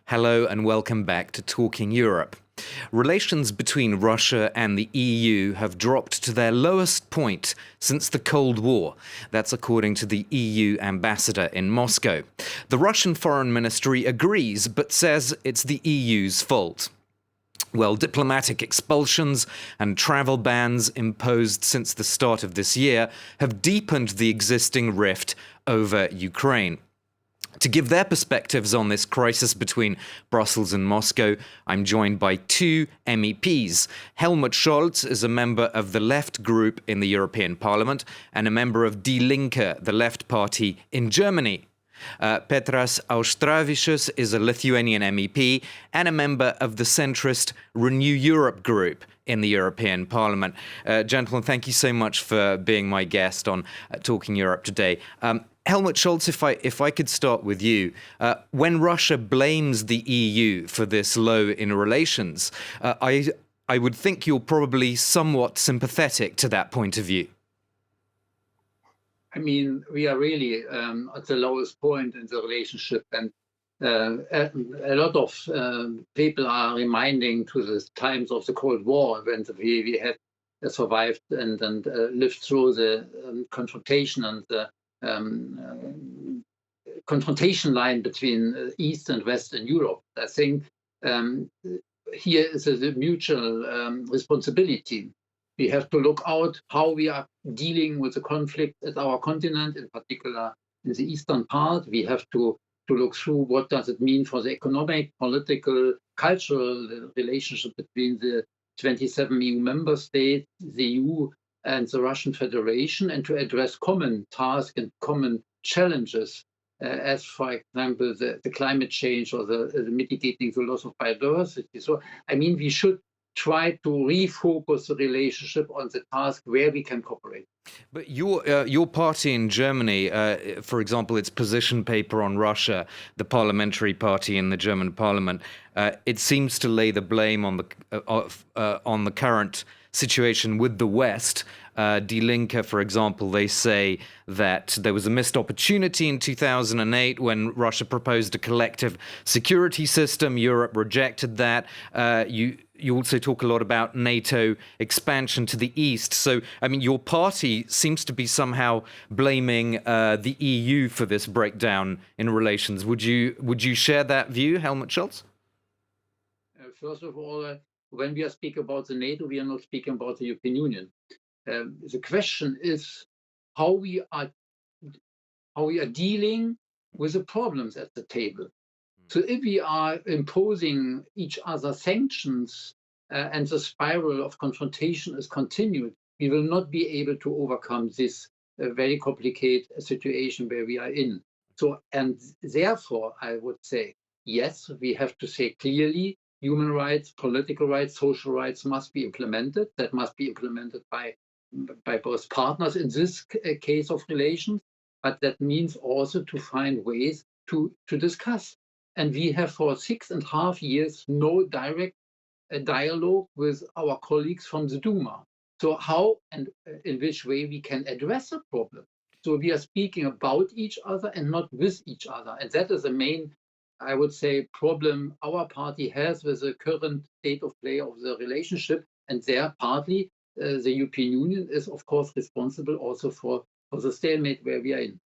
Hello and welcome back to Talking Europe. Relations between Russia and the EU have dropped to their lowest point since the Cold War. That's according to the EU ambassador in Moscow. The Russian Foreign Ministry agrees, but says it's the EU's fault. Well, diplomatic expulsions and travel bans imposed since the start of this year have deepened the existing rift over Ukraine. To give their perspectives on this crisis between Brussels and Moscow, I'm joined by two MEPs. Helmut Scholz is a member of the Left group in the European Parliament and a member of Die Linke, the Left party in Germany. Petras Auštrevičius is a Lithuanian MEP and a member of the centrist Renew Europe group in the European Parliament. Gentlemen, thank you so much for being my guest on Talking Europe today. Helmut Scholz, if I could start with you. When Russia blames the EU for this low in relations, I would think you're probably somewhat sympathetic to that point of view. I mean, we are really at the lowest point in the relationship, and a lot of people are reminding to the times of the Cold War when we had survived and lived through the confrontation and the confrontation line between East and Western Europe. I think here is a mutual responsibility. We have to look out how we are dealing with the conflict at our continent, in particular in the eastern part. We have to look through what does it mean for the economic, political, cultural relationship between the 27 EU member states, the EU and the Russian Federation, and to address common tasks and common challenges, as, for example, the climate change or the mitigating the loss of biodiversity. So, I mean, we should try to refocus the relationship on the task where we can cooperate. But your party in Germany, for example, its position paper on Russia, the parliamentary party in the German parliament, it seems to lay the blame on the current situation with the West. Die Linke, for example, they say that there was a missed opportunity in 2008 when Russia proposed a collective security system. Europe rejected that. You also talk a lot about NATO expansion to the east. So, I mean, your party seems to be somehow blaming the EU for this breakdown in relations. Would you share that view, Helmut Scholz? First of all, when we are speaking about the NATO, we are not speaking about the European Union. The question is how we are dealing with the problems at the table. So if we are imposing each other sanctions and the spiral of confrontation is continued, we will not be able to overcome this very complicated situation where we are in. So, and therefore, I would say, yes, we have to say clearly, human rights, political rights, social rights must be implemented. That must be implemented by both partners in this case of relations, but that means also to find ways to discuss. And we have for 6.5 years no direct dialogue with our colleagues from the Duma. So how and in which way we can address the problem? So we are speaking about each other and not with each other. And that is the main, I would say, problem our party has with the current state of play of the relationship. And there partly the European Union is, of course, responsible also for the stalemate where we are in.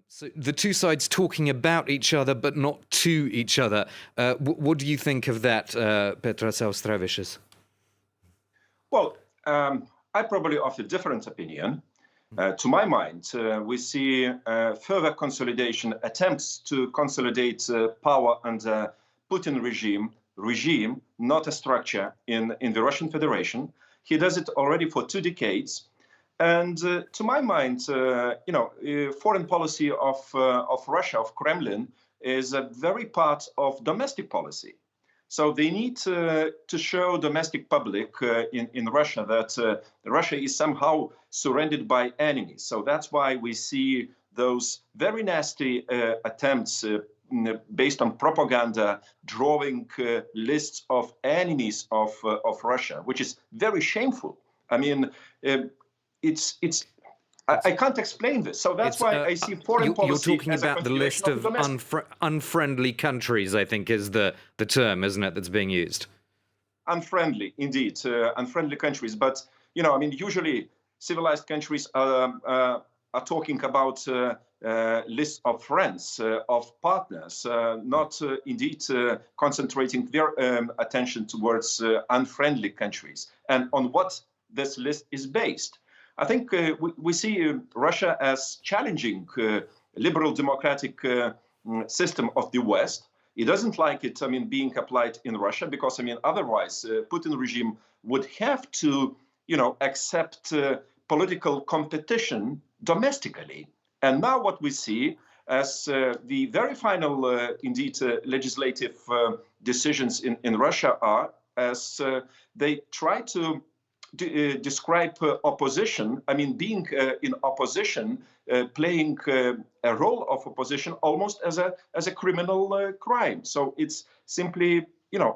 So the two sides talking about each other, but not to each other. What do you think of that, Petras Auštrevičius? Well, I probably of a different opinion. To my mind, we see further consolidation, attempts to consolidate power under Putin regime, not a structure in the Russian Federation. He does it already for 2 decades. And to my mind, foreign policy of Russia, of Kremlin, is a very part of domestic policy. So they need to show domestic public in Russia that Russia is somehow surrounded by enemies. So that's why we see those very nasty attempts based on propaganda, drawing lists of enemies of Russia, which is very shameful. I mean, it's I can't explain this. So that's why I see foreign policy You're talking as a about the list continuation of domestic. unfriendly countries, I think is the term, isn't it, that's being used? Unfriendly, indeed, unfriendly countries. But, I mean, usually civilized countries are talking about lists of friends, of partners, not indeed concentrating their attention towards unfriendly countries and on what this list is based. I think we see Russia as challenging liberal democratic system of the West. It doesn't like it, being applied in Russia because, otherwise Putin regime would have to, accept political competition domestically. And now what we see as the very final, legislative decisions in Russia are as they try to describe opposition, being in opposition, playing a role of opposition almost as a criminal crime. So it's simply,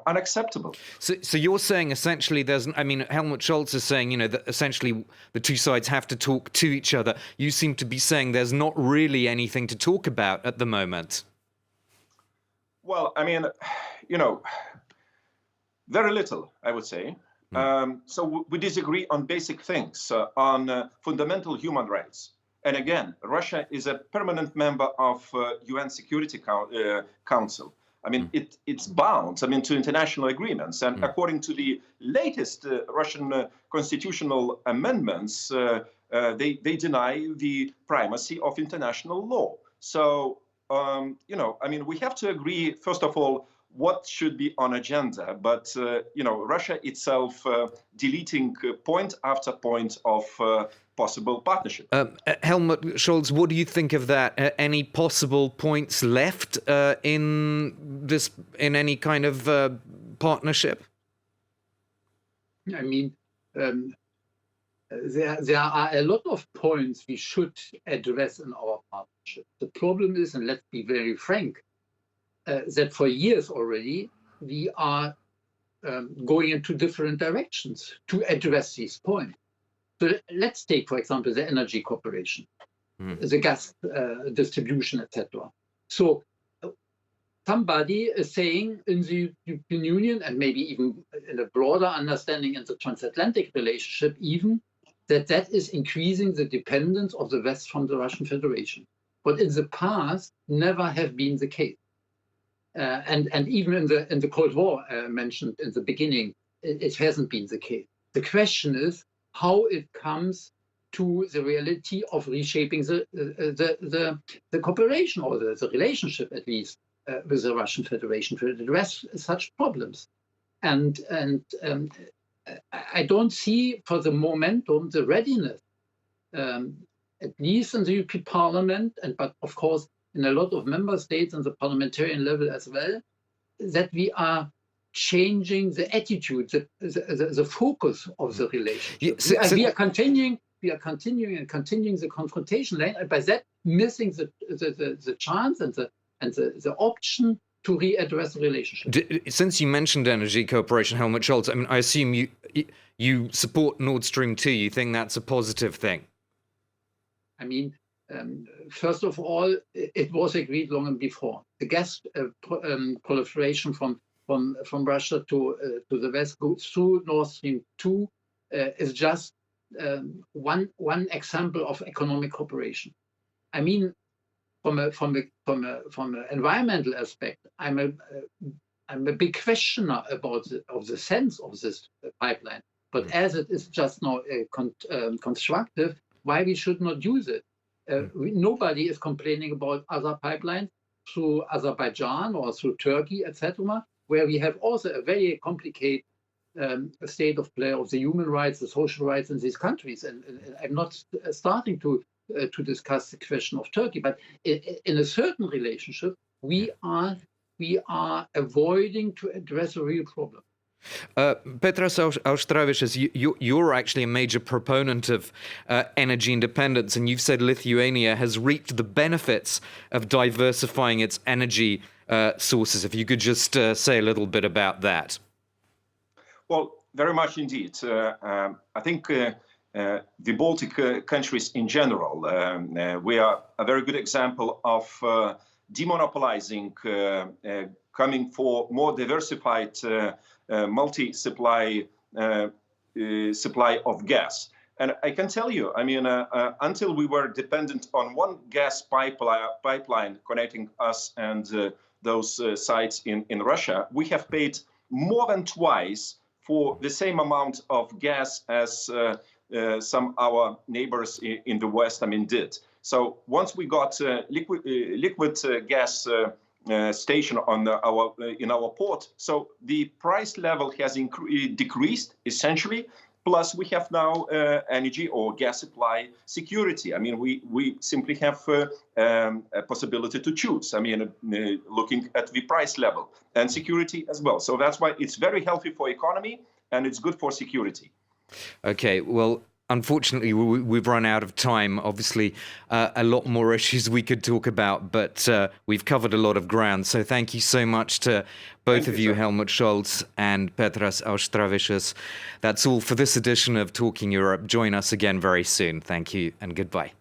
unacceptable. So you're saying essentially Helmut Scholz is saying, that essentially the two sides have to talk to each other. You seem to be saying there's not really anything to talk about at the moment. Well, very little, I would say. So we disagree on basic things, on fundamental human rights. And again, Russia is a permanent member of UN Security Council. It's bound, to international agreements. And according to the latest Russian constitutional amendments, they deny the primacy of international law. So, we have to agree, first of all, what should be on agenda, but Russia itself deleting point after point of possible partnership. Helmut Scholz, what do you think of that? Any possible points left in any kind of partnership? There are a lot of points we should address in our partnership. The problem is, and let's be very frank, that for years already we are going into different directions to address these points. So let's take, for example, the energy cooperation, the gas distribution, etc. So somebody is saying in the European Union, and maybe even in a broader understanding in the transatlantic relationship even, that is increasing the dependence of the West from the Russian Federation. But in the past, never have been the case. And even in the Cold War mentioned in the beginning, it hasn't been the case. The question is how it comes to the reality of reshaping the cooperation or the relationship, at least, with the Russian Federation to address such problems. And I don't see for the momentum the readiness, at least in the European Parliament, but of course in a lot of member states on the parliamentarian level as well, that we are changing the attitude, the focus of the relationship. We are continuing the confrontation line, and by that missing the chance and the option to readdress the relationship. Since you mentioned energy cooperation, Helmut Scholz, I assume you support Nord Stream 2. You think that's a positive thing? First of all, it was agreed long before. The gas proliferation from Russia to the West goes through Nord Stream 2 is just one example of economic cooperation. From an environmental aspect, I'm a big questioner about the sense of this pipeline. But as it is just now constructive, why we should not use it? Nobody is complaining about other pipelines through Azerbaijan or through Turkey, etc., where we have also a very complicated state of play of the human rights, the social rights in these countries. And I'm not starting to discuss the question of Turkey, but in a certain relationship, we are avoiding to address a real problem. Petras Auštrevičius, you're actually a major proponent of energy independence, and you've said Lithuania has reaped the benefits of diversifying its energy sources. If you could just say a little bit about that. Well, very much indeed. I think the Baltic countries in general. We are a very good example of demonopolizing, coming for more diversified multi-supply supply of gas. And I can tell you, I mean, until we were dependent on one gas pipeline connecting us and those sites in Russia, we have paid more than twice for the same amount of gas as some our neighbors in the West, I mean, did. So once we got liquid gas station on in our port, so the price level has decreased essentially. Plus, we have now energy or gas supply security. I mean, we simply have a possibility to choose. I mean, looking at the price level and security as well. So that's why it's very healthy for economy and it's good for security. Okay, well, unfortunately, we've run out of time. Obviously, a lot more issues we could talk about, but we've covered a lot of ground. So thank you so much to both of you, Helmut Scholz and Petras Auštrevičius. That's all for this edition of Talking Europe. Join us again very soon. Thank you and goodbye.